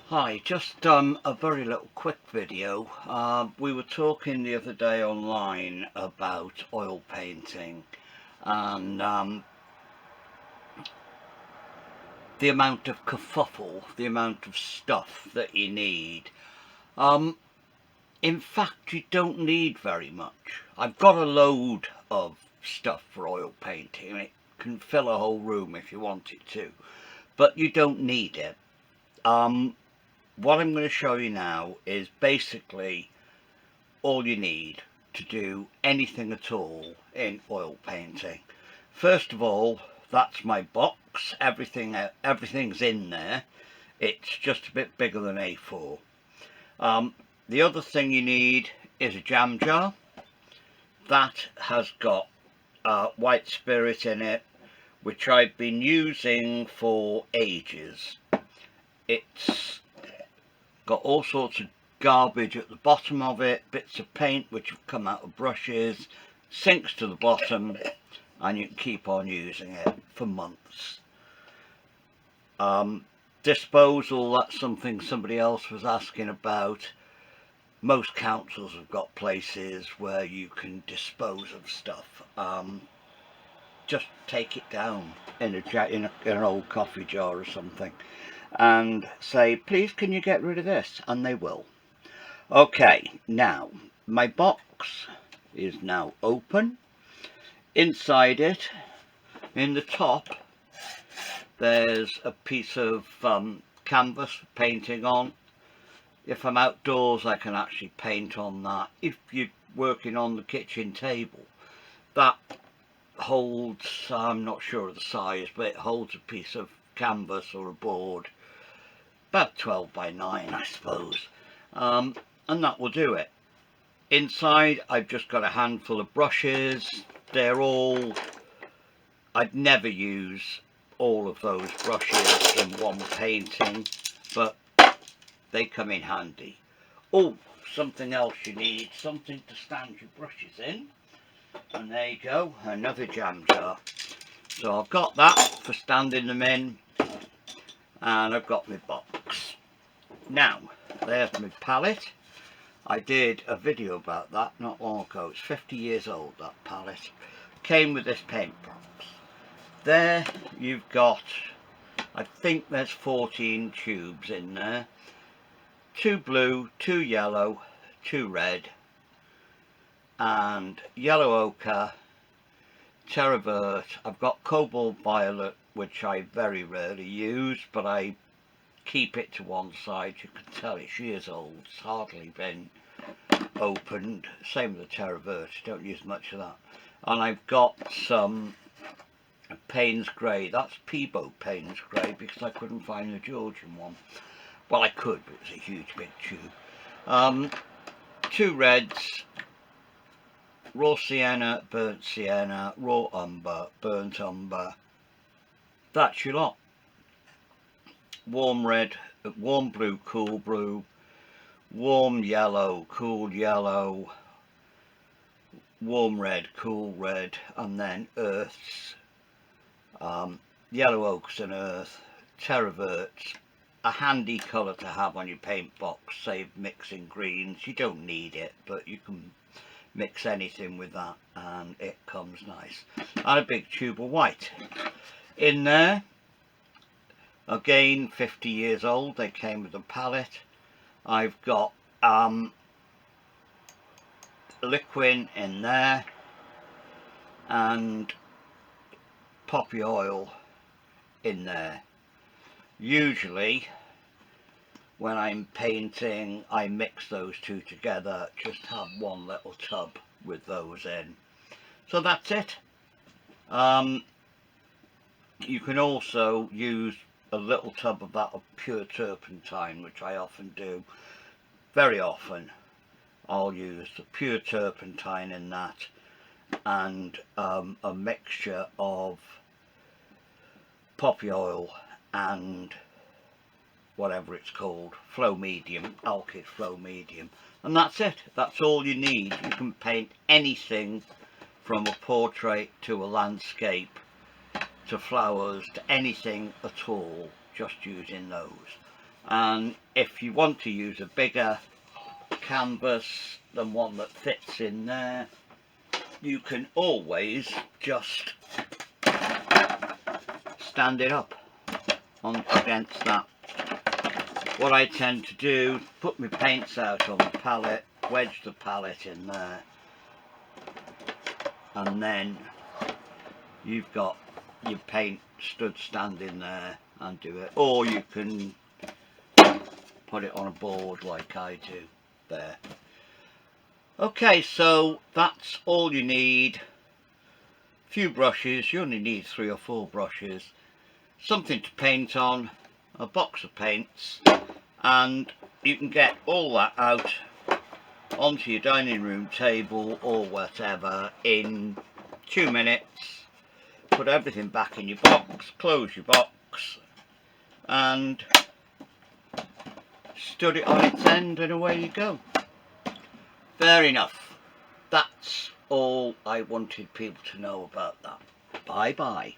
Hi, just a very little quick video. We were talking the other day online about oil painting and the amount of kerfuffle, the amount of stuff that you need. In fact, you don't need very much. I've got a load of stuff for oil painting. It can fill a whole room if you want it to, but you don't need it. What I'm going to show you now is basically all you need to do anything at all in oil painting. First of all, that's my box. Everything's in there. It's just a bit bigger than A4. The other thing you need is a jam jar. That has got white spirit in it, which I've been using for ages. It's got all sorts of garbage at the bottom of it, bits of paint which have come out of brushes, sinks to the bottom, and you can keep on using it for months. Disposal, that's something somebody else was asking about. Most councils have got places where you can dispose of stuff. Just take it down in an old coffee jar or something and say, please can you get rid of this, and they will. Okay, now my box is now open. Inside it, in the top, there's a piece of canvas for painting on. If I'm outdoors, I can actually paint on that. If you're working on the kitchen table, that holds, I'm not sure of the size, but it holds a piece of canvas or a board, about 12 by 9 I suppose, and that will do it. Inside I've just got a handful of brushes. I'd never use all of those brushes in one painting, but they come in handy. Oh, something else you need, something to stand your brushes in, and there you go, another jam jar. So I've got that for standing them in, and I've got my box. Now there's my palette. I did a video about that not long ago. It's 50 years old, that palette. Came with this paint box. There you've got, I think there's 14 tubes in there. 2 blue, 2 yellow, 2 red, and yellow ochre, terra verte. I've got cobalt violet, which I very rarely use, but I keep it to one side. You can tell it's years old, it's hardly been opened. Same with the terra verte, don't use much of that. And I've got some Payne's grey. That's Peebo Payne's grey, because I couldn't find the Georgian one. Well, I could, but it was a huge big tube. 2 reds, raw sienna, raw umber, burnt umber. That's your lot. Warm red, warm blue, cool blue, warm yellow, cool yellow, warm red, cool red, and then earths. Yellow ochres and earth, terra vertes, a handy colour to have on your paint box, save mixing greens. You don't need it, but you can mix anything with that and it comes nice. And a big tube of white. In there, again 50 years old, they came with a palette. I've got liquid in there and poppy oil in there. Usually when I'm painting I mix those two together, just have one little tub with those in. So that's it. You can also use a little tub of that of pure turpentine, which I often do. Very often I'll use the pure turpentine in that, and a mixture of poppy oil and whatever it's called, flow medium, Alkyd flow medium, and that's it. That's all you need. You can paint anything from a portrait to a landscape to flowers to anything at all, just using those. And if you want to use a bigger canvas than one that fits in there, you can always just stand it up on against that. What I tend to do, put my paints out on the palette, wedge the palette in there, and then you've got your paint stood standing there and do it. Or you can put it on a board like I do there. Okay, so that's all you need. A few brushes, you only need 3 or 4 brushes, something to paint on, a box of paints, and you can get all that out onto your dining room table or whatever in 2 minutes. Put everything back in your box, close your box, and stud it on its end, and away you go. Fair enough. That's all I wanted people to know about that. Bye bye.